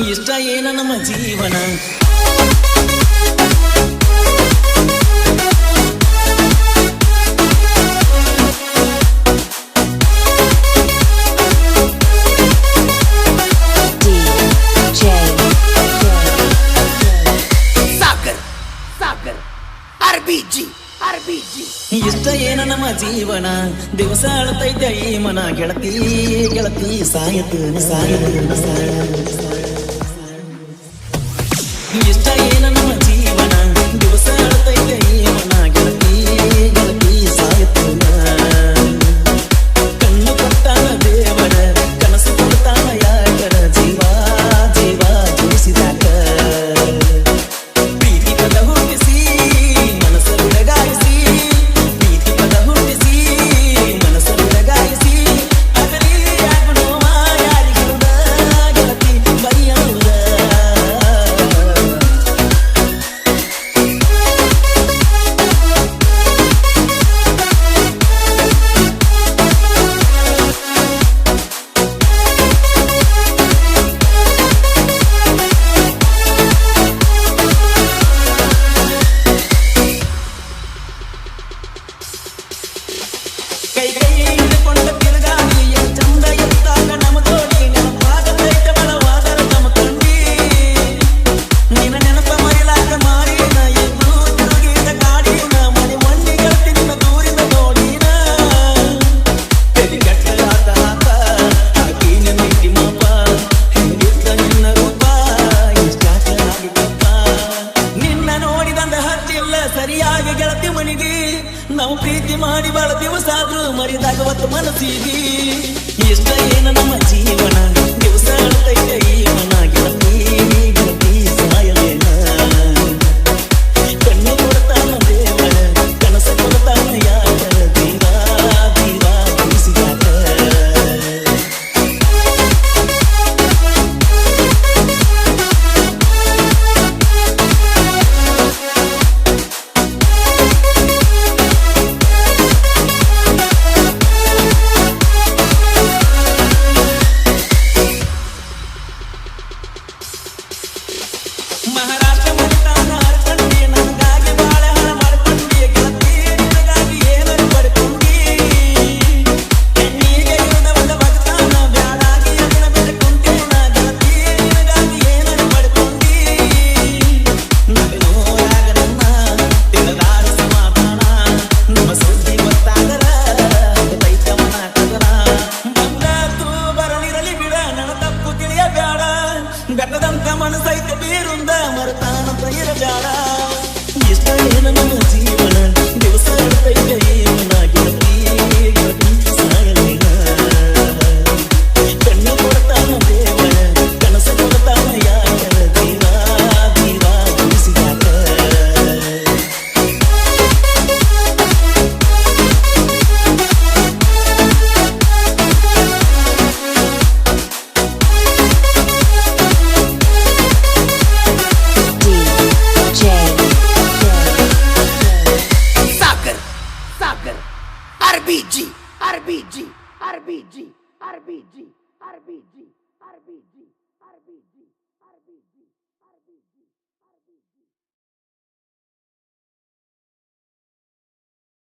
ಇಷ್ಟ ಏನ ನಮ್ಮ ಜೀವನ ಇಷ್ಟ ಏನ ನಮ್ಮ ಜೀವನ ದಿವಸ ಅಳತೈತೆ ಈ ಮನ ಗೆಳತಿ ಗೆಳತಿ ಸಾಯತು ಇಷ್ಟ ಏನ ನಮ್ಮ ಜೀವನ ದಿವಸ ಅಳತೈತೆ ಈ ಮನ ಗೆಳತಿ ಗೆಳತಿ ಸಾಯತು ಕಣ್ಣು ಕೊಟ್ಟಾನ ದೇವರ ಕನಸು ಕೊಡ್ತಾನ ಯಾಕರ ಜೀವ ಜೀವ ಜೀವಿಸಿದಾಗ ಪ್ರೀತಿ ಪದ ಹುಟ್ಟಿಸಿ ಮನಸ್ಸು ಬೆಳಗಾಯಿಸಿ ಕೈ ಕೈ ಹಿಡಿದುಕೊಂಡ ತಿರುಗಾಡಿ ಚಂದ ಎತ್ತಾಗ ನಮ್ಮ ತೋಡಿ ನೆನಪಾಗತೈತೆ ಬಲವಾದರ ನಮ್ಮ ಕಂಡಿ ನಿನ್ನ ನೆನಪ ಮರಿಲಾಗ ಮಾರಿನ ಎದ್ದು ತಿರುಗಿದ ಗಾಡಿನ ಮನೆ ಮಂಡಿ ಗೆಳತಿ ನಿನ್ನ ದೂರಿನ ನೋಡಿನ ತೆಲಿ ಕೆಟ್ಟದಾತ ಹಾಕಿ ನೆನಪಿ ಮಾಪ ಹೆಂಗಿದ್ದ ನಿನ್ನ ರೂಪ ಇಷ್ಟಾಗಿದ್ದಪ್ಪ ನಿನ್ನ ನೋಡಿದಂದ ಹತ್ತಿಲ್ಲ ಸರಿಯಾಗಿ ಗೆಳತಿ ಮನಿಗೆ ನಾವು ಪ್ರೀತಿ ಮಾಡಿ ಬಾಳ ದಿವಸ ಆದ್ರೂ ಮರಿದಾಗವತ್ತು ಮನಸ್ಸಿಗೆ ಇಷ್ಟ ಏನ ನಮ್ಮ ಜೀವನ ದಿವಸ ಅಳತೈತೆ ಈ ಮನ ಗೆಳತಿ ಗೆಳತಿ ಸಾಯಲೇನ ಕಣ್ಣು ಕೊಡ್ತಾನ ದೇವರ ಕನಸು ಕೊಡ್ತಾನ ಯಾಕರ ಜೀವ ಜೀವ ಜೀವಿಸಿದಾಗ ಮಹಾರಾಷ್ಟ್ರ ಮುಟ್ಟಾನ ಅರ್ಕಂಡಿ ನನಗಾಗಿ ಬಾಳೆ ಹಣ ಮಾಡ್ಕೊಂಡಿ ಗೆಳತಿ ನಿನಗಾಗಿ ಏನಾರು ಪಡ್ಕೊಂಡಿ ಹೆಣ್ಣಿಗೆ ಇರುದವಲ್ಲ ಭಕ್ತಾನ ಬ್ಯಾಡಾಗಿ ಅದನ್ನ ಬೆಳ್ಕೊಂಡೇನ ಗೆಳತಿ ನಿನಗಾಗಿ ಏನಾರು ಪಡ್ಕೊಂಡಿ ನಗನೂರಾಗ ನನ್ನ ತಿಳದಾರ ಸಮಾಧಾನ ನಮ್ಮ ಸುದ್ದಿ ಗೊತ್ತಾಗರ ತೈತ ಮನ ಕದನ ಬಂದಾತು ಬರಲಿರಲಿ ಬಿಡ ನನ್ನ ತಪ್ಪು ತಿಳಿಯ ಬ್ಯಾಡ ಬೆಟ್ಟದಂತ ಮನಸ್ಸೈತೆ ಬೀರುಂದ ಮರತಾನಂತ ಇರಜಾಡ ಇಷ್ಟ ಏನ ನಮ್ಮ ಜೀವನ ದಿವಸ ಅಳತೈತೆ ಈ ಮನ ಗೆಳತಿ ಗೆಳತಿ ಸಾಯಲೇನ ಕಣ್ಣು ಕೊಡ್ತಾನ ದೇವರ ಕನಸು ಕೊಡ್ತಾನ ಯಾಕರ ಜೀವ ಜೀವ ಜೀವಿಸಿದಾಗ RBG, RBG, RBG, RBG, RBG, RBG, RBG, RBG.